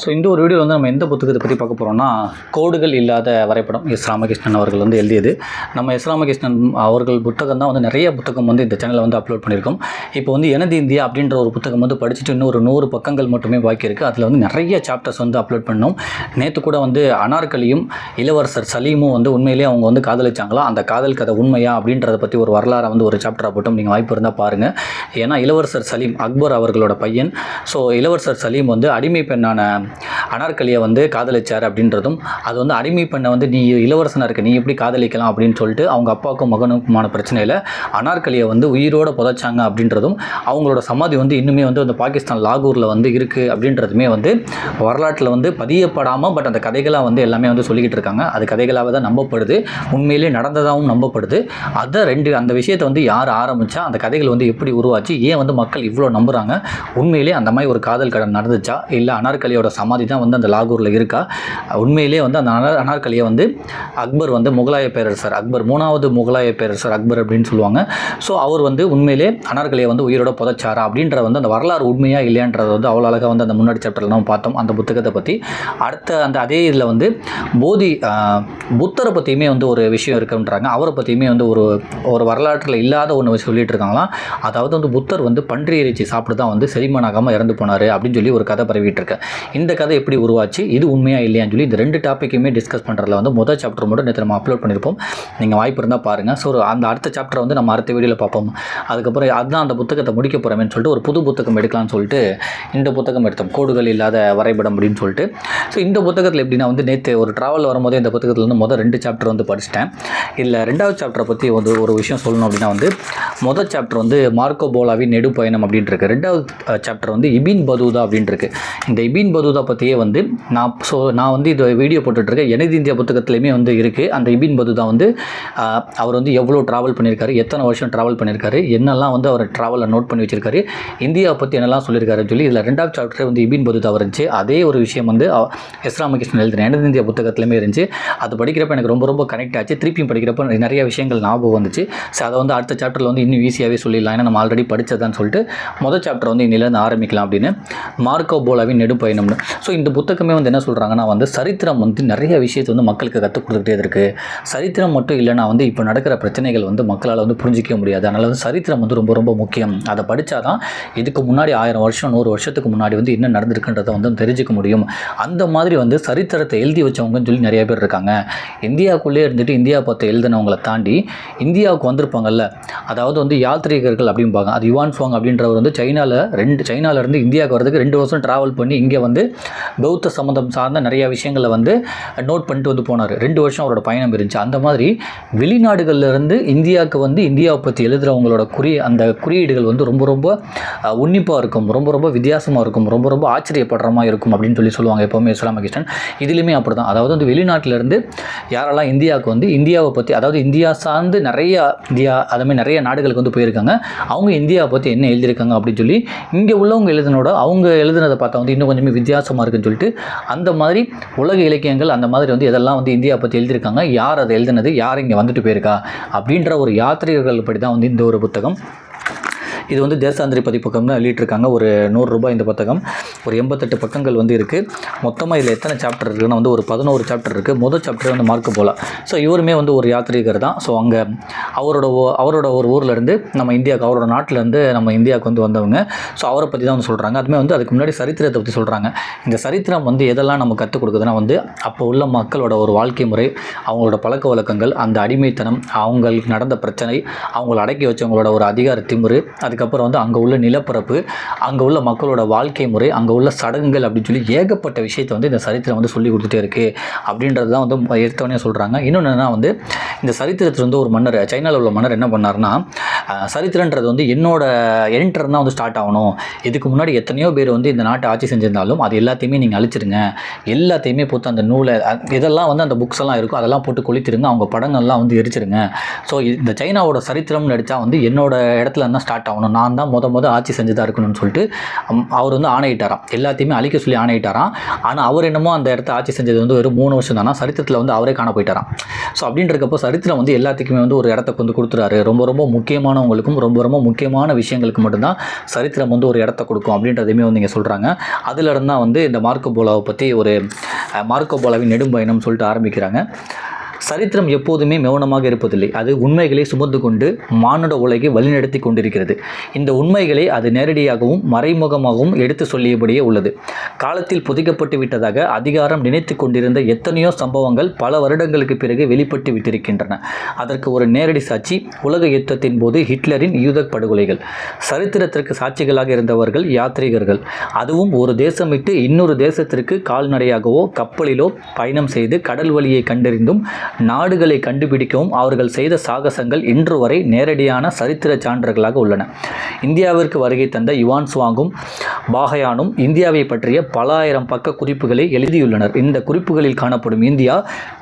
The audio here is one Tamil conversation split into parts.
ஸோ இந்த ஒரு வீடியோவில் வந்து நம்ம எந்த புத்தகத்தை பற்றி பார்க்க போகிறோம்னா, கோடுகள் இல்லாத வரைபடம் எஸ். ராமகிருஷ்ணன் அவர்கள் வந்து எழுதியது. நம்ம எஸ். ராமகிருஷ்ணன் அவர்கள் புத்தகம் தான் வந்து நிறைய புத்தகம் வந்து இந்த சேனலில் வந்து அப்லோட் பண்ணியிருக்கோம். இப்போ வந்து எனது இந்தியா அப்படின்ற ஒரு புத்தகம் வந்து படிச்சுட்டு இன்னும் ஒரு 100 பக்கங்கள் மட்டுமே பாக்கி இருக்குது. அதில் வந்து நிறைய சாப்டர்ஸ் வந்து அப்லோட் பண்ணோம். நேற்று கூட வந்து அனார்கலியும் இளவரசர் சலீமும் வந்து உண்மையிலேயே அவங்க வந்து காதலிச்சாங்களா, அந்த காதல் கதை உண்மையா அப்படின்றத பற்றி ஒரு வரலாறை வந்து ஒரு சாப்டராக போட்டோம். நீங்கள் வாய்ப்பு இருந்தால் பாருங்கள். ஏன்னா இளவரசர் சலீம் அக்பர் அவர்களோட பையன். ஸோ இளவரசர் சலீம் வந்து அடிமை பெண்ணான அனார்கலியை வந்து காதலிச்சார் அப்படின்றதும், அது வந்து அடிமை பெண்ணை வந்து நீ இளவரசனாக இருக்க, நீ எப்படி காதலிக்கலாம் அப்படின்னு சொல்லிட்டு அவங்க அப்பாவுக்கும் மகனுக்குமான பிரச்சனையில் அனார்கலியை வந்து உயிரோடு புதைச்சாங்க அப்படின்றதும், அவங்களோட சமாதி வந்து இன்னுமே வந்து அந்த பாகிஸ்தான் லாகூரில் வந்து இருக்குது அப்படின்றதுமே வந்து வரலாற்றில் வந்து பதியப்படாமல் பட் அந்த கதைகளாக வந்து எல்லாமே வந்து சொல்லிக்கிட்டு இருக்காங்க. அது கதைகளாக தான் நம்பப்படுது, உண்மையிலே நடந்ததாகவும் நம்பப்படுது. அந்த விஷயத்தை வந்து யார் ஆரம்பித்தா, அந்த கதைகள் வந்து எப்படி உருவாச்சு, ஏன் வந்து மக்கள் இவ்வளோ நம்புகிறாங்க, உண்மையிலே அந்த மாதிரி ஒரு காதல் கடன் நடந்துச்சா, இல்லை அனார்கலியோட சமாதி தான் வந்து அந்த லாகூரில் இருக்கா, உண்மையிலே வந்து அந்த அனார்கலியை வந்து அக்பர் வந்து முகலாய பேரரசர் அக்பர் 3வது முகலாய பேரரசர் அக்பர் அப்படின்னு சொல்லுவாங்க. ஸோ அவர் வந்து உண்மையிலே அனார்கலியை வந்து உயிரோட புதைச்சாரா அப்படின்ற வந்து அந்த வரலாறு உண்மையாக இல்லையான்றது வந்து அவ்வளோ அழகாக வந்து அந்த முன்னாடி சாப்டரில் நம்ம பார்த்தோம் அந்த புத்தகத்தை பற்றி. அடுத்த அதே இதில் வந்து புத்தரை பற்றியுமே வந்து ஒரு விஷயம் இருக்குன்றாங்க. அவரை பற்றியுமே வந்து ஒரு வரலாற்றில் இல்லாத ஒன்று சொல்லிட்டு இருக்காங்களாம். அதாவது வந்து புத்தர் வந்து பன்றி இறைச்சி சாப்பிட்டு தான் வந்து செரிமானாகாமல் இறந்து போனார் அப்படின்னு சொல்லி ஒரு கதை பரவிட்டு இருக்கு. இந்த கதை எப்படி உருவாச்சு, இது உண்மையாக இல்லையான்னு சொல்லி இந்த 2 டாப்பிக்குமே டிஸ்கஸ் பண்ணுறதுல வந்து முதல் சாப்டர் மட்டும் நேற்று நம்ம அப்லோட் பண்ணியிருப்போம். நீங்கள் வாய்ப்பு இருந்தால் பாருங்கள். ஸோ அந்த அடுத்த சாப்டரை வந்து நம்ம அடுத்த வீடியோவில் பார்ப்போம். அதுக்கப்புறம் அதுதான் அந்த புத்தகத்தை முடிக்க போகிறோமேன்னு சொல்லிட்டு ஒரு புது புத்தகம் எடுக்கலாம்னு சொல்லிட்டு இந்த புத்தகம் எடுத்தோம், கோடுகள் இல்லாத வரைபடம் அப்படின்னு சொல்லிட்டு. ஸோ இந்த புத்தகத்தில் எப்படின்னா வந்து நேற்று ஒரு ட்ராவல் வரும்போதே இந்த புத்தகத்தில் வந்து முதல் 2 சாப்டர் வந்து படிச்சிட்டேன். இதில் 2வது சாப்டரை பற்றி வந்து ஒரு விஷயம் சொல்லணும் அப்படின்னா வந்து முதல் சாப்டர் வந்து மார்க்கோ போலாவின் நெடு பயணம் அப்படின்ட்டு இருக்கு. 2வது சாப்டர் வந்து இபின் பதூதா அப்படின்ட்டு இருக்கு. இந்த இபின் பதூதா பற்றியே வந்து நான் வந்து இது வீடியோ போட்டுட்ருக்கேன். எனது இந்தியா புத்தகத்துலையுமே வந்து இருக்குது. அந்த இபின் பதூதா வந்து அவர் வந்து எவ்வளோ ட்ராவல் பண்ணியிருக்காரு, எத்தனை வருஷம் ட்ராவல் பண்ணியிருக்காரு, என்னெல்லாம் வந்து அவர் ட்ராவலில் நோட் பண்ணி வச்சிருக்காரு, இந்தியாவை பற்றி என்னெல்லாம் சொல்லியிருக்காருன்னு சொல்லி இதில் 2வது சாப்டர் வந்து இபின் பதூதா இருந்துச்சு. அதே ஒரு விஷயம் வந்து எஸ். ராமகிருஷ்ணன் எழுதின எனது இந்தியா புத்தகத்துலையுமே இருந்துச்சு. அது படிக்கிறப்ப எனக்கு ரொம்ப ரொம்ப கனெக்ட் ஆச்சு. திருப்பியும் படிக்கிறப்ப நிறைய விஷயங்கள் ஞாபகம் வந்துச்சு. ஸோ அதை வந்து அடுத்த சாப்டரில் வந்து இன்னும் ஈஸியாகவே சொல்லிடலாம், ஏன்னா நம்ம ஆல்ரெடி படித்ததான்னு சொல்லிட்டு முதல் சாப்டர் வந்து இன்னிலேருந்து ஆரம்பிக்கலாம் அப்படின்னு மார்க்கோ போலாவின் நெடு பயணம்னு. ஸோ இந்த புத்தகமே வந்து என்ன சொல்கிறாங்கன்னா வந்து சரித்திரம் வந்து நிறைய விஷயத்தை வந்து மக்களுக்கு கற்றுக் கொடுத்துக்கிட்டே இருக்குது. சரித்திரம் மட்டும் இல்லைனா வந்து இப்போ நடக்கிற பிரச்சனைகள் வந்து மக்களால் வந்து புரிஞ்சிக்க முடியாது. அதனால் வந்து சரித்திரம் வந்து ரொம்ப ரொம்ப முக்கியம். அதை படித்தா தான் இதுக்கு முன்னாடி 1000 வருஷம் 100 வருஷத்துக்கு முன்னாடி வந்து என்ன நடந்திருக்குன்றதை வந்து தெரிஞ்சிக்க முடியும். அந்த மாதிரி வந்து சரித்திரத்தை எழுதி வச்சவங்கன்னு சொல்லி நிறைய பேர் இருக்காங்க. இந்தியாவுக்குள்ளே இருந்துட்டு இந்தியா பார்த்து எழுதினவங்களை தாண்டி இந்தியாவுக்கு வந்திருப்பாங்கல்ல, அதாவது வந்து யாத்ரீகர்கள் அப்படிம்பாங்க. அது யுவான் சுவாங் அப்படின்றவர் வந்து சைனாவிலேருந்து இந்தியாவுக்கு வரதுக்கு 2 வருஷம் ட்ராவல் பண்ணி இங்கே வந்து பௌத்த சம்மந்தம் சார்ந்த நிறைய விஷயங்களை வந்து நோட் பண்ணிட்டு வந்து போனார். 2 வருஷம் அவரோட பயணம் இருந்துச்சு. அந்த மாதிரி வெளிநாடுகள்லேருந்து இந்தியாவுக்கு வந்து இந்தியாவை பற்றி எழுதுகிறவங்களோட அந்த குறியீடுகள் வந்து ரொம்ப ரொம்ப உன்னிப்பாக இருக்கும், ரொம்ப ரொம்ப வித்தியாசமாக இருக்கும், ரொம்ப ரொம்ப ஆச்சரியப்படுற மாதிரி இருக்கும் அப்படின்னு சொல்லி சொல்லுவாங்க எப்போவுமே எஸ். ராமகிருஷ்ணன். இதுலேயுமே அப்படி தான். அதாவது வந்து வெளிநாட்டிலேருந்து யாரெல்லாம் இந்தியாவுக்கு வந்து இந்தியாவை பற்றி, அதாவது இந்தியா சார்ந்து அதுமாதிரி நிறைய நாடுகளுக்கு வந்து போயிருக்காங்க, அவங்க இந்தியாவை பற்றி என்ன எழுதியிருக்காங்க அப்படின்னு சொல்லி இங்கே உள்ளவங்க எழுதினோட அவங்க எழுதுனதை பார்த்தா வந்து இன்னும் கொஞ்சமே வித்தியாசமாக இருக்குன்னு சொல்லிட்டு அந்த மாதிரி உலக இலக்கியங்கள் அந்த மாதிரி வந்து இதெல்லாம் வந்து இந்தியா பற்றி எழுதியிருக்காங்க, யார் அதை எழுதினது, யார் இங்கே வந்துட்டு போயிருக்கா அப்படின்ற ஒரு யாத்திரிகர்கள் படி தான் வந்து இந்த ஒரு புத்தகம். இது வந்து தேசாந்திரி பதிப்பகம்னு எழுதிட்டுருக்காங்க. ஒரு 100 ரூபாய் இந்த புத்தகம். ஒரு 88 பக்கங்கள் வந்து இருக்குது. மொத்தமாக இதில் எத்தனை சாப்டர் இருக்குதுன்னா வந்து ஒரு 11 சாப்டர் இருக்குது. முதல் சாப்டர் வந்து மார்க்கோ போலா. ஸோ இவருமே வந்து ஒரு யாத்ரீகர் தான். ஸோ அங்கே அவரோட ஒரு ஊர்லேருந்து நம்ம இந்தியாவுக்கு, அவரோட நாட்டிலேருந்து நம்ம இந்தியாவுக்கு வந்து வந்தவங்க. ஸோ அவரை பற்றி தான் வந்து சொல்கிறாங்க. அதுவுமே வந்து அதுக்கு முன்னாடி சரித்திரத்தை பற்றி சொல்கிறாங்க. இந்த சரித்திரம் வந்து எதெல்லாம் நம்ம கற்றுக் கொடுக்குதுன்னா வந்து அப்போ உள்ள மக்களோட ஒரு வாழ்க்கை முறை, அவங்களோட பழக்க வழக்கங்கள், அந்த அடிமைத்தனம், அவங்களுக்கு நடந்த பிரச்சனை, அவங்கள அடக்கி வச்சவங்களோட ஒரு அதிகார திமிரு, அதுக்கப்புறம் வந்து அங்கே உள்ள நிலப்பரப்பு, அங்கே உள்ள மக்களோட வாழ்க்கை முறை, அங்கே உள்ள சடங்குகள் அப்படின்னு சொல்லி ஏகப்பட்ட விஷயத்தை வந்து இந்த சரித்திரம் வந்து சொல்லி கொடுத்துட்டே இருக்குது அப்படின்றது தான் வந்து எடுத்தவனே சொல்கிறாங்க. இன்னொன்று என்னன்னா வந்து இந்த சரித்திரத்தில் வந்து ஒரு மன்னர், சைனாவில் உள்ள மன்னர் என்ன பண்ணார்னா, சரித்திரன்றது வந்து என்னோட என்டர் தான் வந்து ஸ்டார்ட் ஆகணும், இதுக்கு முன்னாடி எத்தனையோ பேர் வந்து இந்த நாட்டை ஆட்சி செஞ்சிருந்தாலும் அது எல்லாத்தையுமே நீங்கள் அழிச்சிருங்க, எல்லாத்தையுமே போட்டு அந்த நூலை இதெல்லாம் வந்து அந்த புக்ஸ் எல்லாம் இருக்கும் அதெல்லாம் போட்டு கொளுத்திருங்க, அவங்க படங்கள்லாம் வந்து எரிச்சிருங்க. ஸோ இந்த சைனாவோட சரித்திரம்னு அடித்தா வந்து என்னோட இடத்துல இருந்தால் ஸ்டார்ட் ஆகணும் இருக்கணும், நான் தான் முத ஆட்சி செஞ்சதாக இருக்கணும்னு சொல்லிட்டு அவர் வந்து ஆணையிட்டாராம், எல்லாத்தையுமே அழிக்க சொல்லி ஆணையிட்டாராம். ஆனால் அவர் என்னமோ அந்த இடத்த ஆட்சி செஞ்சது வந்து வெறும் 3 வருஷம் தானா, சரித்திரத்தில் வந்து அவரே காண போயிட்டாராம். ஸோ அப்படின்றக்கப்போ சரித்திரம் வந்து எல்லாத்துக்குமே வந்து ஒரு இடத்த வந்து கொடுத்துறாரு. ரொம்ப முக்கியமானவங்களுக்கும் ரொம்ப முக்கியமான விஷயங்களுக்கு மட்டும்தான் சரித்திரம் வந்து ஒரு இடத்த கொடுக்கும் அப்படின்றதையுமே வந்து இங்கே சொல்கிறாங்க. அதிலிருந்து தான் வந்து இந்த மார்க்கோ போலோவை பற்றி ஒரு மார்க்கோ போலோவின் நெடும்பயணம் சொல்லிட்டு ஆரம்பிக்கிறாங்க. சரித்திரம் எப்போதுமே மௌனமாக இருப்பதில்லை, அது உண்மைகளை சுமந்து கொண்டு மானுட உலகை வழிநடத்தி கொண்டிருக்கிறது. இந்த உண்மைகளை அது நேரடியாகவும் மறைமுகமாகவும் எடுத்து சொல்லியபடியே உள்ளது. காலத்தில் புதைக்கப்பட்டு விட்டதாக அதிகாரம் நினைத்து கொண்டிருந்த எத்தனையோ சம்பவங்கள் பல வருடங்களுக்கு பிறகு வெளிப்பட்டு விட்டிருக்கின்றன. அதற்கு ஒரு நேரடி சாட்சி உலக யுத்தத்தின் போது ஹிட்லரின் யூத படுகொலைகள். சரித்திரத்திற்கு சாட்சிகளாக இருந்தவர்கள் யாத்ரீகர்கள், அதுவும் ஒரு தேசம் விட்டு இன்னொரு தேசத்திற்கு கால்நடையாகவோ கப்பலிலோ பயணம் செய்து கடல் வழியை கண்டறிந்தும் நாடுகளை கண்டுபிடிக்கவும் அவர்கள் செய்த சாகசங்கள் இன்று வரை நேரடியான சரித்திர சான்றுகளாக உள்ளன. இந்தியாவிற்கு வருகை தந்த யுவான் சுவாங்கும் பாகயானும் இந்தியாவை பற்றிய பல ஆயிரம் பக்க குறிப்புகளை எழுதியுள்ளனர். இந்த குறிப்புகளில் காணப்படும் இந்தியா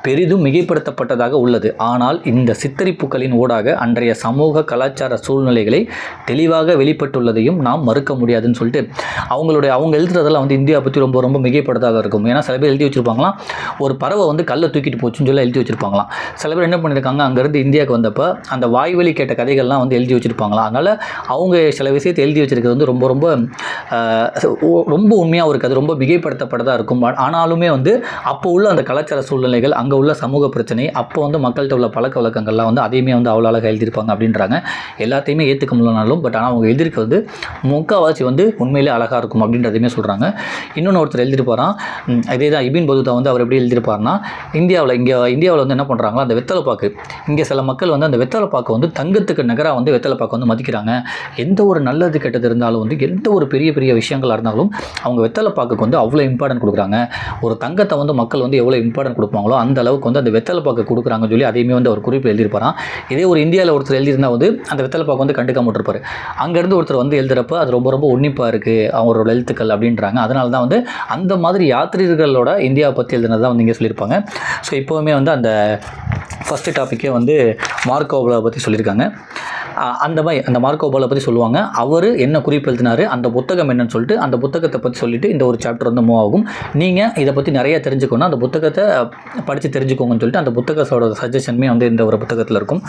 பெரிதும் மிகைப்படுத்தப்பட்டதாக உள்ளது. ஆனால் இந்த சித்தரிப்புகளின் ஊடாக அன்றைய சமூக கலாச்சார சூழ்நிலைகளை தெளிவாக வெளிப்பட்டுள்ளதையும் நாம் மறுக்க முடியாதுன்னு சொல்லிட்டு அவங்க எழுதுறதெல்லாம் வந்து இந்தியா பற்றி ரொம்ப மிகைப்படுத்ததாக இருக்கும். ஏன்னா சில பேர் எழுதி வச்சுருப்பாங்களாம், ஒரு பறவை வந்து கல்லை தூக்கிட்டு போச்சுன்னு சொல்லி எழுதி வச்சுருப்பாங்க. சில பேர் என்ன பண்ணியிருக்காங்க, அங்கேருந்து இந்தியாவுக்கு வந்தப்போ அந்த வாய்வழி கேட்ட கதைகள்லாம் வந்து எழுதி வச்சுருப்பாங்களாம். அதனால் அவங்க சில விஷயத்தை எழுதி வச்சுருக்கிறது வந்து ரொம்ப உண்மையாக இருக்காது, ரொம்ப மிகைப்படுத்தப்பட்டதாக இருக்கும். ஆனாலுமே வந்து அப்போ உள்ள அந்த கலாச்சார சூழ்நிலைகள், அங்கே உள்ள சமூக பிரச்சனை, அப்போ வந்து மக்கள்கிட்ட உள்ள பழக்க வழக்கங்கள்லாம் வந்து அதையுமே வந்து அவ்வளோ அழகாக எழுதியிருப்பாங்க அப்படின்றாங்க. எல்லாத்தையுமே ஏற்றுக்க முடியலனாலும் பட் ஆனால் அவங்க எழுதியிருக்க வந்து முக்கால்வாசி வந்து உண்மையிலே அழகாக இருக்கும் அப்படின்றதையுமே சொல்கிறாங்க. இன்னொன்று ஒருத்தர் எழுதிட்டு போகிறான், இதே தான் இபின் பதுதா வந்து அவர் எப்படி எழுதியிருப்பாருன்னா, இந்தியாவில் வந்து என்ன பண்ணுறாங்களோ அந்த வெத்தலைப்பாக்கு, இங்கே சில மக்கள் வந்து அந்த வெத்தலைப்பாக்கு வந்து தங்கத்துக்கு நகராக வந்து வெத்தலைப்பாக்கு வந்து மதிக்கிறாங்க. எந்த ஒரு நல்லது கெட்டது இருந்தாலும் வந்து எந்த ஒரு பெரிய விஷயங்களாக இருந்தாலும் அவங்க வெத்தலைப்பாக்கு வந்து அவ்வளோ இம்பார்ட்டன்ட் கொடுக்குறாங்க. ஒரு தங்கத்தை வந்து மக்கள் வந்து எவ்வளோ இம்பார்ட்டன்ட் கொடுப்பாங்களோ அந்த அளவுக்கு வந்து அந்த வெத்தலைப்பாக்கு கொடுக்குறாங்கன்னு சொல்லி அதையுமே வந்து அவர் குறிப்பில் எழுதியிருப்பாராம். இதே ஒரு இந்தியாவில் ஒருத்தர் எழுதியிருந்தால் வந்து அந்த வெத்தலைப்பாக்கு வந்து கண்டுக்காம விட்டுருப்பாரு. அங்கேருந்து ஒருத்தர் வந்து எழுதுறப்ப அது ரொம்ப உன்னிப்பாக இருக்குது அவரோட எழுத்துக்கள் அப்படின்றாங்க. அதனால தான் வந்து அந்த மாதிரி யாத்ரீகர்களோட இந்தியாவை பற்றி எழுதுனதான் வந்து இங்கே சொல்லியிருப்பாங்க. ஸோ இப்போவுமே வந்து அந்த ஃபஸ்ட்டு டாப்பிக்கே வந்து மார்க்கோ போலோவை பற்றி சொல்லியிருக்காங்க. அந்த மார்க்கோ போலோவை பற்றி சொல்லுவாங்க. அவர் என்ன குறிப்பு எழுதினார், அந்த புத்தகம் என்னன்னு சொல்லிட்டு அந்த புத்தகத்தை பற்றி சொல்லிவிட்டு இந்த ஒரு சாப்டர் வந்து மூவ் ஆகும். நீங்கள் இதை பற்றி நிறைய தெரிஞ்சுக்கணும், அந்த புத்தகத்தை படித்து தெரிஞ்சுக்கோங்கன்னு சொல்லிட்டு அந்த புத்தகத்தோட சஜஷனுமே வந்து இந்த ஒரு புத்தகத்தில் இருக்கும்.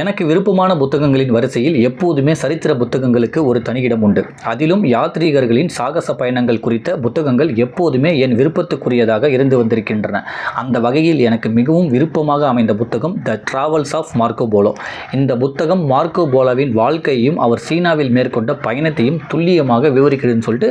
எனக்கு விருப்பமான புத்தகங்களின் வரிசையில் எப்போதுமே சரித்திர புத்தகங்களுக்கு ஒரு தனி இடம் உண்டு. அதிலும் யாத்ரீகர்களின் சாகச பயணங்கள் குறித்த புத்தகங்கள் எப்போதுமே என் விருப்பத்துக்குரியதாக இருந்து வந்திருக்கின்றன. அந்த வகையில் எனக்கு மிகவும் விருப்பமாக அமைந்த புத்தகம் த டிராவல்ஸ் ஆஃப் மார்க்கோ போலோ. இந்த புத்தகம் மார்க்கோ போலோவின் வாழ்க்கையையும் அவர் சீனாவில் மேற்கொண்ட பயணத்தையும் துல்லியமாக விவரிக்கிறதுன்னு சொல்லிட்டு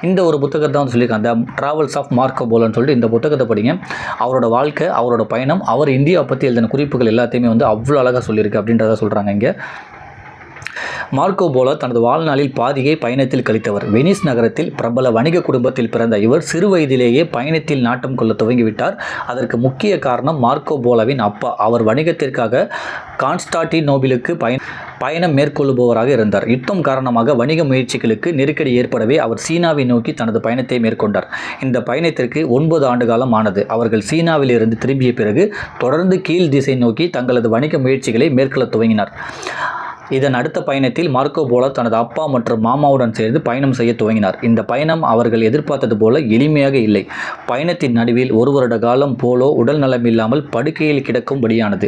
இந்த ஒரு புத்தகத்தை வந்து சொல்லியிருக்காங்க. த டிராவல்ஸ் ஆஃப் மார்க்கோ போலோன்னு சொல்லிட்டு இந்த புத்தகத்தை படிங்க. அவரோட வாழ்க்கை, அவரோட பயணம், அவர் இந்தியாவை பற்றி எழுதின குறிப்புகள் எல்லாத்தையுமே வந்து அவ்வளோ அழகாக சொல்லியிருக்கு அப்படின்றத சொல்கிறாங்க இங்கே. மார்க்கோ போலோ தனது வாழ்நாளில் பாதியை பயணத்தில் கழித்தவர். வெனிஸ் நகரத்தில் பிரபல வணிக குடும்பத்தில் பிறந்த இவர் சிறு வயதிலேயே பயணத்தில் நாட்டம் கொள்ள துவங்கிவிட்டார். அதற்கு முக்கிய காரணம் மார்க்கோ போலோவின் அப்பா. அவர் வணிகத்திற்காக கான்ஸ்டான்டினோபிளுக்கு பயணம் மேற்கொள்ளுபவராக இருந்தார். யுத்தம் காரணமாக வணிக முயற்சிகளுக்கு நெருக்கடி ஏற்படவே அவர் சீனாவை நோக்கி தனது பயணத்தை மேற்கொண்டார். இந்த பயணத்திற்கு 9 ஆண்டு காலம் ஆனது. அவர்கள் சீனாவில் இருந்து திரும்பிய பிறகு தொடர்ந்து கீழ் திசை நோக்கி தங்களது வணிக முயற்சிகளை மேற்கொள்ள துவங்கினார். இதன் அடுத்த பயணத்தில் மார்க்கோ போலோ தனது அப்பா மற்றும் மாமாவுடன் சேர்ந்து பயணம் செய்ய துவங்கினார். இந்த பயணம் அவர்கள் எதிர்பார்த்தது போல எளிமையாக இல்லை. பயணத்தின் நடுவில் 1 வருட காலம் போலோ உடல் நலமில்லாமல் படுக்கையில் கிடக்கும்படியானது.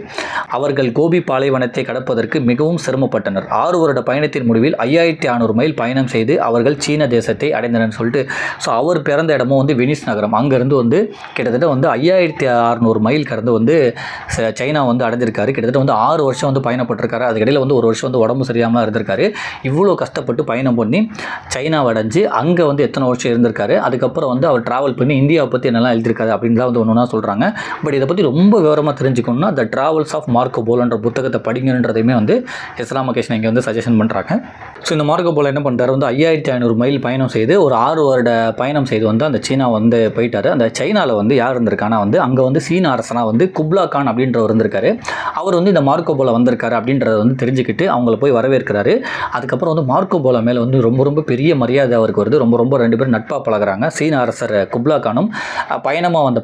அவர்கள் கோபி பாலைவனத்தை கடப்பதற்கு மிகவும் சிரமப்பட்டனர். 6 வருட பயணத்தின் முடிவில் 5600 மைல் பயணம் செய்து அவர்கள் சீன தேசத்தை அடைந்தனர் சொல்லிட்டு. ஸோ அவர் பிறந்த இடமும் வந்து வெனிஸ் நகரம். அங்கேருந்து வந்து கிட்டத்தட்ட வந்து 5600 மைல் கடந்து வந்து சைனா வந்து அடைஞ்சிருக்காரு. கிட்டத்தட்ட வந்து 6 வருஷம் வந்து பயணப்பட்டிருக்காரு. அதுக்கிடையில் வந்து 1 வருஷம் வந்து உடம்பு சரியாமல் இருந்திருக்காரு. இவ்வளோ கஷ்டப்பட்டு பயணம் பண்ணி சைனாவை அடைஞ்சு அங்கே வந்து எத்தனை வருஷம் இருந்திருக்காரு. அதுக்கப்புறம் வந்து அவர் ட்ராவல் பண்ணி இந்தியாவை பற்றி என்னெல்லாம் எழுதியிருக்காரு அப்படின்லாம் வந்து ஒன்று சொல்கிறாங்க. பட் இதை பற்றி ரொம்ப விவரமாக தெரிஞ்சுக்கணும்னா த டிராவல்ஸ் ஆஃப் மார்க்கோ போலோன்ற புத்தகத்தை படிங்கன்றதையுமே வந்து இஸ்லாம் மகேஷன் இங்கே வந்து சஜஷன் பண்ணுறாங்க. ஸோ இந்த மார்க்கோ போலோ என்ன பண்ணுறாரு, வந்து 5500 மைல் பயணம் செய்து ஒரு 6 வருட பயணம் செய்து வந்து அந்த சீனா வந்து போயிட்டார். அந்த சைனாவில் வந்து யார் இருந்திருக்கானா வந்து அங்கே வந்து சீன அரசனாக வந்து குப்லா கான் அப்படின்றவர் இருந்திருக்காரு. அவர் வந்து இந்த மார்க்கோ போலோ வந்திருக்காரு அப்படின்றத வந்து தெரிஞ்சுக்கிட்டு அவங்கள போய் வரவேற்கிறாரு. அதுக்கப்புறம் வந்து மார்க்கோ போலோ மேலே வந்து ரொம்ப ரொம்ப பெரிய மரியாதை அவருக்கு வருது. ரொம்ப ரொம்ப 2 பேரும் நட்பாக பழகுறாங்க. சீன அரசர் குப்லா கானும்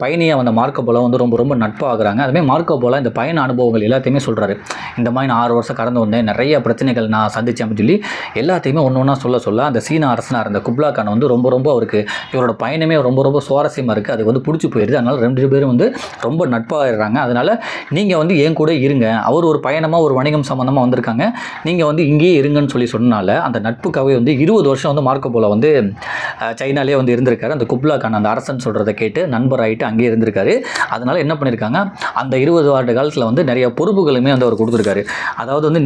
பயணியாக வந்த மார்க்கோ போலோ வந்து ரொம்ப ரொம்ப நட்பாகிறாங்க. அதுமாதிரி மார்க்கோ போலோ இந்த பயண அனுபவங்கள் எல்லாத்தையுமே சொல்கிறாரு. இந்த மாதிரி நான் 6 வருஷம் கடந்து வந்தேன், நிறைய பிரச்சனைகள் நான் சந்தித்தேன் அப்படின்னு சொல்லி எல்லாத்தையுமே ஒன்று ஒன்றா சொல்ல அந்த சீன அரசனாக இருந்த குப்லா கான் வந்து ரொம்ப ரொம்ப அவருக்கு இவரோட பயணமே ரொம்ப ரொம்ப சுவாரஸ்யமாக இருக்குது. அது வந்து பிடிச்சி போயிடுது. அதனால் 2 பேரும் வந்து ரொம்ப நட்பாகிடுறாங்க. அதனால் நீங்கள் வந்து என் கூட இருங்க, அவர் ஒரு பயணமாக ஒரு வணிகம் சம்மந்தமாக வந்திருக்காங்க, நீங்கள் வந்து இங்கேயே இருங்கன்னு சொல்லி சொன்னனால அந்த நட்புக்காகவே வந்து 20 வருஷம் வந்து மார்க்கோ போலோ வந்து சைனாலே வந்து இருந்திருக்காரு. அந்த குப்லா கான் அந்த அரசன் சொல்கிறத கேட்டு நண்பராகிட்டு அங்கேயே இருந்திருக்காரு. அதனால் என்ன பண்ணியிருக்காங்க, அந்த 20 ஆண்டு காலத்தில் வந்து நிறைய பொறுப்புகளுமே வந்து அவர் கொடுத்துருக்காரு. அதாவது வந்து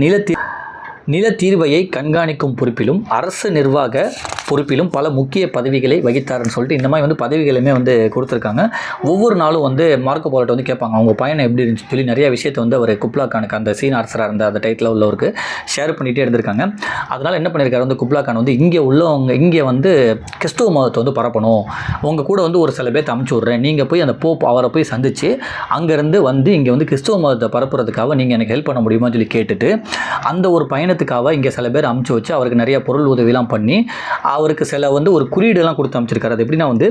நிலத்தீர்வையை கண்காணிக்கும் பொறுப்பிலும் அரசு நிர்வாக பொறுப்பிலும் பல முக்கிய பதவிகளை வகித்தாருன்னு சொல்லிட்டு இந்த மாதிரி வந்து பதவிகளுமே வந்து கொடுத்துருக்காங்க. ஒவ்வொரு நாளும் வந்து மார்க்கோ போலோட்ட வந்து கேட்பாங்க, அவங்க பயணம் எப்படி இருந்துச்சு சொல்லி நிறைய விஷயத்தை வந்து அவர் குப்லா கானுக்கு அந்த சீன அரசராக இருந்த அந்த டைட்டில் உள்ளவருக்கு ஷேர் பண்ணிகிட்டே இருந்திருக்காங்க. அதனால் என்ன பண்ணியிருக்காரு வந்து குப்லா கான் வந்து இங்கே வந்து கிறிஸ்துவ மதத்தை வந்து பரப்பணும், உங்கள் கூட வந்து ஒரு சில பேர்த்த அமுச்சு விட்றேன், நீங்கள் போய் அந்த அவரை போய் சந்தித்து அங்கேருந்து வந்து இங்கே வந்து கிறிஸ்துவ மதத்தை பரப்புறதுக்காக நீங்கள் எனக்கு ஹெல்ப் பண்ண முடியுமான்னு சொல்லி கேட்டுட்டு அந்த ஒரு பயணத்துக்காக இங்கே சில பேர் அமுச்சு வச்சு அவருக்கு நிறைய பொருள் உதவிலாம் பண்ணி அவருக்கு சில வந்து ஒரு குறியீடெல்லாம் கொடுத்து அமைச்சிருக்காரு. அது எப்படின்னா வந்து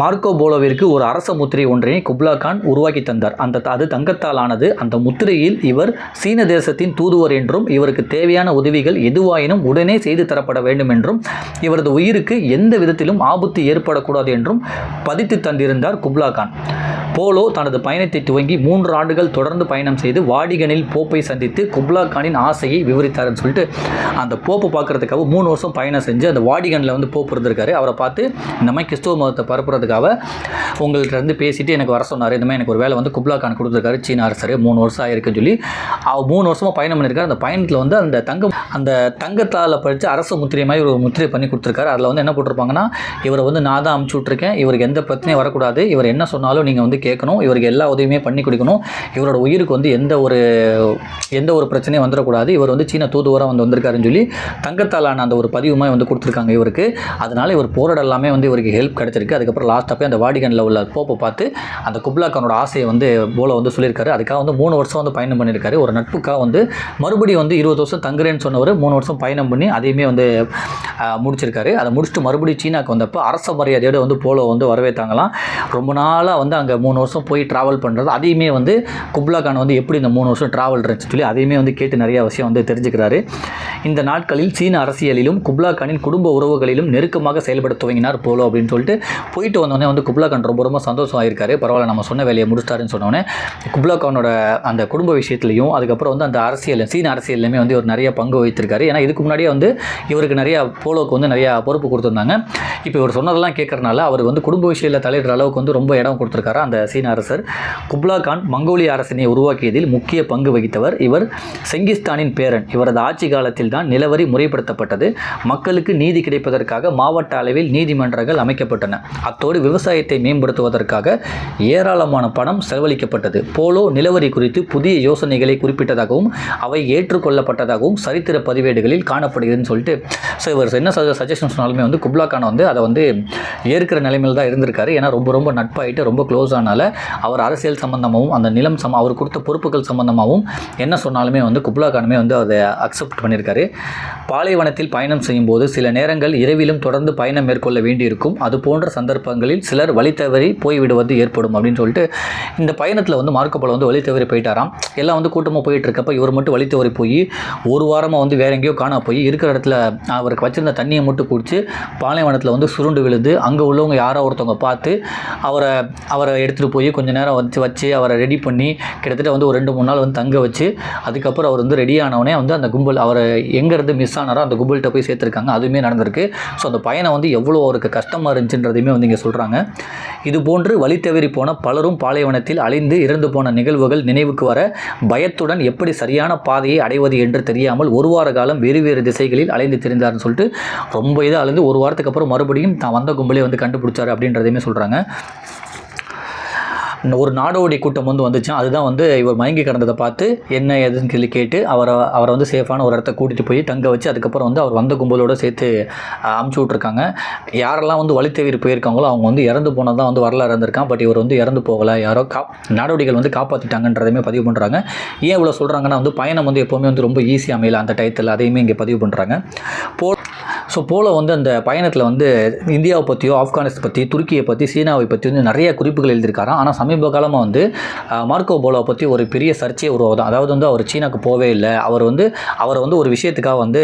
மார்க்கோ போலோவிற்கு ஒரு அரச முத்திரை ஒன்றை குப்லா கான் உருவாக்கி தந்தார். அது தங்கத்தால் ஆனது. அந்த முத்திரையில் இவர் சீன தேசத்தின் தூதுவர் என்றும் இவருக்கு தேவையான உதவிகள் எதுவாயினும் உடனே செய்து தரப்பட வேண்டும் என்றும் இவரது உயிருக்கு எந்த விதத்திலும் ஆபத்து ஏற்படக்கூடாது என்றும் பதித்து தந்திருந்தார் குப்லா கான். போலோ தனது பயணத்தை துவங்கி 3 ஆண்டுகள் தொடர்ந்து பயணம் செய்து வாடிகனில் போப்பை சந்தித்து குப்லா கானின் ஆசையை விவரித்தார்னு சொல்லிட்டு அந்த போப்பை பார்க்கறதுக்காக 3 வருஷம் பயணம் செஞ்சு அந்த வாடிகனில் வந்து போப்பு இருந்திருக்காரு. அவரை பார்த்து இந்த மாதிரி கிறிஸ்துவ மதத்தை பரப்புறதுக்காக உங்கள்கிட்ட இருந்து பேசிட்டு எனக்கு வர சொன்னார், இந்த மாதிரி எனக்கு ஒரு வேலை வந்து குப்லா கான் கொடுத்துருக்காரு சீன அரசர், 3 வருஷம் ஆயிருக்குன்னு சொல்லி அவர் 3 வருஷமாக பயணம் பண்ணியிருக்காரு. அந்த பயணத்தில் வந்து அந்த தங்கத்தால் படித்து அரசு முத்திரை மாதிரி ஒரு முத்திரை பண்ணி கொடுத்துருக்காரு. அதில் வந்து என்ன போட்டிருப்பாங்கன்னா, இவரை வந்து நான் தான் அமுச்சு விட்ருக்கேன், இவருக்கு எந்த பிரச்சனையும் வரக்கூடாது, இவர் என்ன சொன்னாலும் நீங்கள் வந்து கேட்கணும், இவருக்கு எல்லா உதவியுமே பண்ணி கொடுக்கணும், இவரோட உயிருக்கு வந்து எந்த ஒரு பிரச்சனையும் வந்துடக்கூடாது, இவர் வந்து சீன தூதுவராக வந்திருக்காருன்னு சொல்லி தங்கத்தாலான அந்த ஒரு பதிவுமே வந்து கொடுத்துருக்காங்க இவருக்கு. அதனால் இவர் போராட எல்லாமே வந்து இவருக்கு ஹெல்ப் கிடச்சிருக்கு. அதுக்கப்புறம் லாஸ்ட்டாக போய் அந்த வாடிகனில் உள்ள போப்பை பார்த்து அந்த குப்லா கானோட ஆசையை வந்து போல வந்து சொல்லியிருக்காரு. அதுக்காக வந்து 3 வருஷம் வந்து பயணம் பண்ணியிருக்காரு. ஒரு நட்புக்காக வந்து மறுபடியும் வந்து 20 வருஷம் தங்குறேன்னு சொன்னவர் 3 வருஷம் பயணம் பண்ணி அதையுமே வந்து முடிச்சிருக்காரு. அதை முடிச்சுட்டு மறுபடியும் சீனாக்கு வந்தப்போ அரச மரியாதையோடு வந்து போலோ வந்து வரவேற்றாங்களாம். ரொம்ப நாளாக வந்து அங்கே 3 வருஷம் போய் ட்ராவல் பண்ணுறது, அதையுமே வந்து குப்லா கான் வந்து எப்படி இந்த 3 வருஷம் ட்ராவல் இருந்துச்சு சொல்லி அதையுமே வந்து கேட்டு நிறைய விஷயம் வந்து தெரிஞ்சுக்கிறாரு. இந்த நாட்களில் சீன அரசியலிலும் குப்லா கானின் குடும்ப உறவுகளிலும் நெருக்கமாக செயல்பட துவங்கினார் போலோ அப்படின்னு சொல்லிட்டு போயிட்டு வந்தோடனே வந்து குப்லா கான் ரொம்ப ரொம்ப சந்தோஷம் ஆயிருக்காரு. பரவாயில்ல, நம்ம சொன்ன வேலையை முடிச்சிட்டாருன்னு சொன்னோன்னே குப்லா கானோட அந்த குடும்ப விஷயத்துலையும் அதுக்கப்புறம் வந்து அந்த சீன அரசியல்லையுமே வந்து இவர் நிறைய பங்கு வகித்திருக்காரு. ஏன்னா இதுக்கு முன்னாடியே வந்து இவருக்கு நிறைய போலோக்கு வந்து நிறைய பொறுப்பு கொடுத்துருந்தாங்க. இப்போ இவர் சொன்னதெல்லாம் கேட்கறதுனால அவர் வந்து குடும்ப விஷயத்தில் தலையிடுற அளவுக்கு வந்து ரொம்ப இடம் கொடுத்துருக்காரு அந்த சீன அரசர். குப்லா கான் மங்கோலிய அரசனை உருவாக்கியதில் முக்கிய பங்கு வகித்தவர். இவர் செங்கிஸ்தானின் பேரன். இவரது ஆட்சி காலத்தில் தான் நிலவரி முறைப்படுத்தப்பட்டது. மக்களுக்கு நீதி கிடைப்பதற்காக மாவட்ட அளவில் நீதிமன்றங்கள் அமைக்கப்பட்டன. அத்தோடு விவசாயத்தை மேம்படுத்துவதற்காக ஏராளமான பணம் செலவழிக்கப்பட்டது. போலோ நிலவரி குறித்து புதிய யோசனைகளை குறிப்பிட்டதாகவும் அவை ஏற்றுக்கொள்ளப்பட்டதாகவும் சரித்திர பதிவேடுகளில் காணப்படுகிறதுன்னு சொல்லிட்டு இவர் என்ன சஜஷன் சொன்னாலுமே வந்து குப்லா கான் வந்து அதை வந்து ஏற்கிற நிலைமையில் தான் இருந்திருக்காரு. ஏன்னா ரொம்ப ரொம்ப நட்பாகிட்டு ரொம்ப க்ளோஸ் ஆனால அவர் அரசியல் சம்பந்தமாகவும் அந்த நிலம் அவர் கொடுத்த பொறுப்புகள் சம்பந்தமாகவும் என்ன சொன்னாலுமே வந்து குப்லா கானுமே வந்து அதை அக்செப்ட் பண்ணியிருக்காரு. பாலைவனத்தில் பயணம் செய்யும்போது சில நேரங்கள் இரவிலும் தொடர்ந்து பயணம் மேற்கொள்ள வேண்டியிருக்கும். அது போன்ற சந்தர்ப்பங்களில் சிலர் வழி தவறி போய்விடுவது ஏற்படும் அப்படின்னு சொல்லிட்டு இந்த பயணத்தில் வந்து மார்க்கோ போலோ வந்து வழி தவறி போயிட்டாராம். எல்லாம் வந்து கூட்டமாக போயிட்டு இருக்கப்போ இவர் மட்டும் வழி தவறி போய் ஒரு வாரமாக வந்து வேற எங்கேயோ காணா போய் இருக்கிற இடத்துல அவருக்கு வச்சிருந்த தண்ணியை மட்டும் குடிச்சு பாலைவனத்தில் வந்து சுருண்டு விழுந்து அங்கே உள்ளவங்க யாரோ ஒருத்தவங்க பார்த்து அவரை எடுத்துகிட்டு போய் கொஞ்சம் நேரம் வச்சு அவரை ரெடி பண்ணி கிட்டத்தட்ட வந்து ஒரு 2-3 நாள் வந்து தங்க வச்சு அதுக்கப்புறம் அவர் வந்து ரெடி ஆனவனே வந்து அந்த கும்பல் அவரை எங்கேருந்து மிஸ் ஆனாரோ அந்த கும்பல்கிட்ட போய் சேர்த்துருக்காங்க. அதுவுமே நடந்திருக்கு. ஸோ அந்த பயணம் வந்து எவ்வளோ அவருக்கு கஷ்டமாக இருந்துச்சுன்றதையுமே வந்து இங்கே சொல்கிறாங்க. இதுபோன்று வழி தவறி போன பலரும் பாலைவனத்தில் அழிந்து இறந்து போன நிகழ்வுகள் நினைவுக்கு வர பயத்துடன் எப்படி சரியான பாதையை அடைவது என்று தெரியாமல் ஒரு வார காலம் வேறு திசைகளில் அலைந்து திரிந்தார்னு சொல்லிட்டு ரொம்ப இதாக அழிந்து ஒரு வாரத்துக்கு அப்புறம் மறுபடியும் தான் வந்த கும்பலே வந்து கண்டுபிடிச்சாரு அப்படின்றதையுமே சொல்கிறாங்க. ஒரு நாடோடி கூட்டம் வந்து வந்துச்சு. அதுதான் வந்து இவர் மயங்கி கிடந்ததை பார்த்து என்ன ஏதுன்னு சொல்லி கேட்டு அவரை வந்து சேஃபான ஒரு இடத்த கூட்டிகிட்டு போய் தங்க வச்சு அதுக்கப்புறம் வந்து அவர் வந்த கும்பலோடு சேர்த்து அமுச்சு விட்ருக்காங்க. யாரெல்லாம் வந்து வழி தவறி போயிருக்காங்களோ அவங்க வந்து இறந்து போனதான் வந்து வரலாறு இருந்திருக்கான். பட் இவர் வந்து இறந்து போகலை, யாரோ நாடோடிகள் வந்து காப்பாற்றிட்டாங்கன்றதையுமே பதிவு பண்ணுறாங்க. ஏன் இவ்வளோ சொல்கிறாங்கன்னா வந்து பயணம் வந்து எப்போவுமே வந்து ரொம்ப ஈஸியாக அமையல அந்த டயத்தில், அதையுமே இங்கே பதிவு பண்ணுறாங்க. போலோ வந்து அந்த பயணத்தில் வந்து இந்தியாவை பற்றியோ ஆப்கானிஸ்தான் பற்றி துருக்கியை பற்றி சீனாவை பற்றி வந்து நிறைய குறிப்புகள் எழுதியிருக்காராம். ஆனால் சமீப காலமாக வந்து மார்க்கோ போலோவை பற்றி ஒரு பெரிய சர்ச்சையை உருவாகுது. அதாவது வந்து அவர் சீனாவுக்கு போவே இல்லை, அவரை வந்து ஒரு விஷயத்துக்காக வந்து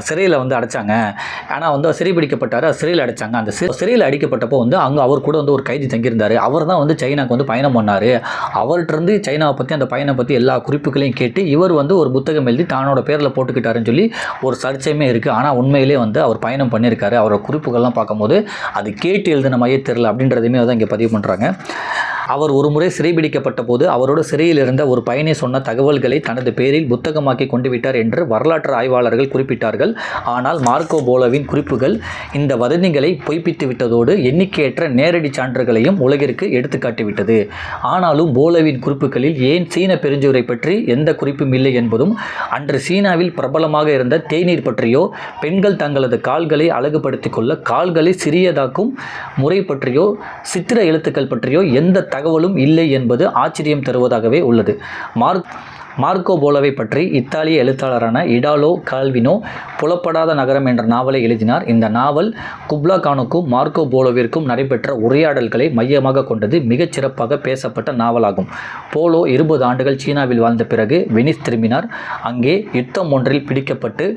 சிறையில் வந்து அடைச்சாங்க. ஆனால் வந்து சிறைபிடிக்கப்பட்டார், சிறையில் அடைச்சாங்க. அந்த சிறையில் அடிக்கப்பட்டப்போ வந்து அங்கே அவர் கூட வந்து ஒரு கைதி தங்கியிருந்தார். அவர் தான் வந்து சைனாவுக்கு வந்து பயணம் பண்ணார். அவர்கிட்டருந்து சைனாவை பற்றி அந்த பயணம் பற்றி எல்லா குறிப்புகளையும் கேட்டு இவர் வந்து ஒரு புத்தகம் எழுதி தானோட பேரில் போட்டுக்கிட்டாருன்னு சொல்லி ஒரு சர்ச்சையுமே இருக்குது. ஆனால் உண்மையிலே வந்து அவர் பயணம் பண்ணியிருக்காரு. அவரோட குறிப்புகள்லாம் பார்க்கும்போது அது கேட்டு எழுதின மாதிரியே தெரியல அப்படின்றதையுமே தான் இங்கே பதிவு பண்ணுறாங்க. அவர் ஒரு முறை சிறைபிடிக்கப்பட்ட போது அவரோட சிறையில் இருந்த ஒரு பயணி சொன்ன தகவல்களை தனது பேரில் புத்தகமாக்கி கொண்டு விட்டார் என்று வரலாற்று ஆய்வாளர்கள் குறிப்பிட்டார்கள். ஆனால் மார்க்கோ போலோவின் குறிப்புகள் இந்த வதந்திகளை பொய்ப்பித்து விட்டதோடு எண்ணிக்கையற்ற நேரடி சான்றுகளையும் உலகிற்கு எடுத்துக்காட்டிவிட்டது. ஆனாலும் போலோவின் குறிப்புகளில் ஏன் சீன பெருஞ்சுவரை பற்றி எந்த குறிப்பும் இல்லை என்பதும், அன்று சீனாவில் பிரபலமாக இருந்த தேநீர் பற்றியோ, பெண்கள் தங்களது கால்களை அழகுபடுத்திக் கொள்ள கால்களை சிறியதாக்கும் முறை பற்றியோ, சித்திர எழுத்துக்கள் பற்றியோ எந்த தகவலும் இல்லை என்பது ஆச்சரியம் தருவதாகவே உள்ளது. மார்க்கோ போலோவை பற்றி இத்தாலிய எழுத்தாளரான இடாலோ கால்வினோ புலப்படாத நகரம் என்ற நாவலை எழுதினார். இந்த நாவல் குப்லா கானுக்கும் மார்க்கோ போலோவிற்கும் நடைபெற்ற உரையாடல்களை மையமாக கொண்டது மிகச் சிறப்பாக பேசப்பட்ட நாவலாகும். போலோ 20 ஆண்டுகள் சீனாவில் வாழ்ந்த பிறகு வெனிஸ் திரும்பினார். அங்கே யுத்தம் ஒன்றில் பிடிக்கப்பட்டு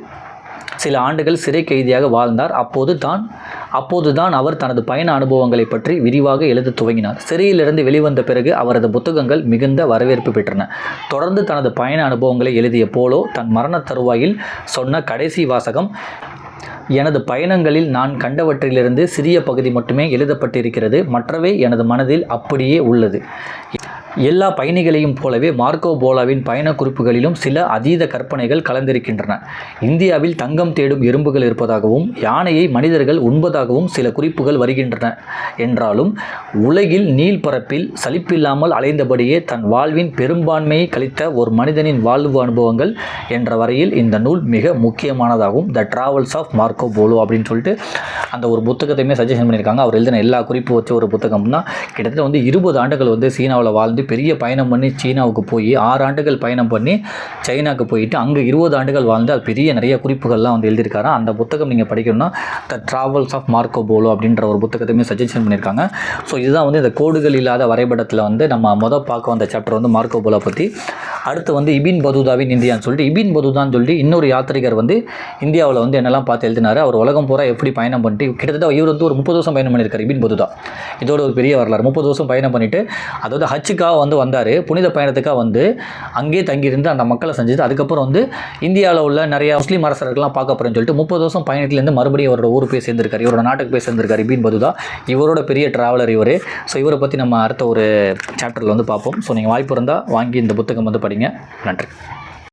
சில ஆண்டுகள் சிறை கைதியாக வாழ்ந்தார். அப்போதுதான் அவர் தனது பயண அனுபவங்களை பற்றி விரிவாக எழுத துவங்கினார். சிறையிலிருந்து வெளிவந்த பிறகு அவரது புத்தகங்கள் மிகுந்த வரவேற்பு பெற்றன. தொடர்ந்து தனது பயண அனுபவங்களை எழுதிய போலோ தன் மரண தருவாயில் சொன்ன கடைசி வாசகம், எனது பயணங்களில் நான் கண்டவற்றிலிருந்து சிறிய பகுதி மட்டுமே எழுதப்பட்டிருக்கிறது, மற்றவை எனது மனதில் அப்படியே உள்ளது. எல்லா பயணிகளையும் போலவே மார்க்கோ போலோவின் பயண குறிப்புகளிலும் சில அதீத கற்பனைகள் கலந்திருக்கின்றன. இந்தியாவில் தங்கம் தேடும் எறும்புகள் இருப்பதாகவும் யானையை மனிதர்கள் உண்பதாகவும் சில குறிப்புகள் வருகின்றன என்றாலும், உலகில் நீள்பரப்பில் சலிப்பில்லாமல் அலைந்தபடியே தன் வாழ்வின் பெரும்பான்மையை கழித்த ஒரு மனிதனின் வாழ்வு அனுபவங்கள் என்ற வரையில் இந்த நூல் மிக முக்கியமானதாகும். த டிராவல்ஸ் ஆஃப் மார்க்கோ போலோ அப்படின்னு சொல்லிட்டு அந்த ஒரு புத்தகத்தையுமே சஜஷன் பண்ணியிருக்காங்க. அவர் எழுதின எல்லா குறிப்பு வச்ச ஒரு புத்தகம்னா கிட்டத்தட்ட வந்து 20 ஆண்டுகள் வந்து சீனாவில் வாழ்ந்து பெரிய பயணம் பண்ணி சீனாவுக்கு போய் 6 ஆண்டுகள் பயணம் பண்ணி சைனாவுக்கு போயிட்டு அங்கே 20 ஆண்டுகள் வாழ்ந்து அது பெரிய நிறைய குறிப்புகள்லாம் வந்து எழுதியிருக்காரு. அந்த புத்தகம் நீங்கள் படிக்கணும்னா த டிராவல்ஸ் ஆஃப் மார்க்கோ போலோ அப்படின்ற ஒரு புத்தகத்தையுமே சஜஷன் பண்ணியிருக்காங்க. ஸோ இதுதான் வந்து இந்த கோடுகள் இல்லாத வரைபடத்தில் வந்து நம்ம பார்க்க வந்த சாப்டர் வந்து மார்க்கோ போலோ பற்றி. அடுத்து வந்து இபின் பதூதாவின் இந்தியான்னு சொல்லிட்டு இபின் பதூதான்னு சொல்லிட்டு இன்னொரு யாத்திரிகர் வந்து இந்தியாவில் வந்து என்னெல்லாம் பார்த்து எழுதினார், அவர் உலகம் பூரா எப்படி பயணம் பண்ணிட்டு கிட்டத்தட்ட இவர் வந்து ஒரு 30 வருஷம் பயணம் பண்ணியிருக்காரு இபின் பதூதா. இதோட ஒரு பெரிய வரலாறு. 30 வருஷம் பயணம் பண்ணிவிட்டு அதாவது ஹஜ்ஜுக்காக வந்து வந்தார், புனித பயணத்துக்காக வந்து அங்கேயே தங்கியிருந்து அந்த மக்களை செஞ்சுட்டு அதுக்கப்புறம் வந்து இந்தியாவில் உள்ள நிறைய முஸ்லீம் அரசர்கள்லாம் பார்க்க போகிறேன்னு சொல்லிட்டு 30 வருஷம் பயணத்துலேருந்து மறுபடியும் அவரோட ஊர் போய் சேர்ந்திருக்காரு, இவரோட நாட்டுக்கு போய் சேர்ந்திருக்காரு இபின் பதூதா. இவரோட பெரிய ட்ராவலர் இவர். ஸோ இவரை பற்றி நம்ம அடுத்த ஒரு சாப்டரில் வந்து பார்ப்போம். ஸோ நீங்கள் வாய்ப்பு இருந்தால் வாங்கி இந்த புத்தகம் வந்து படிங்க. நன்றி.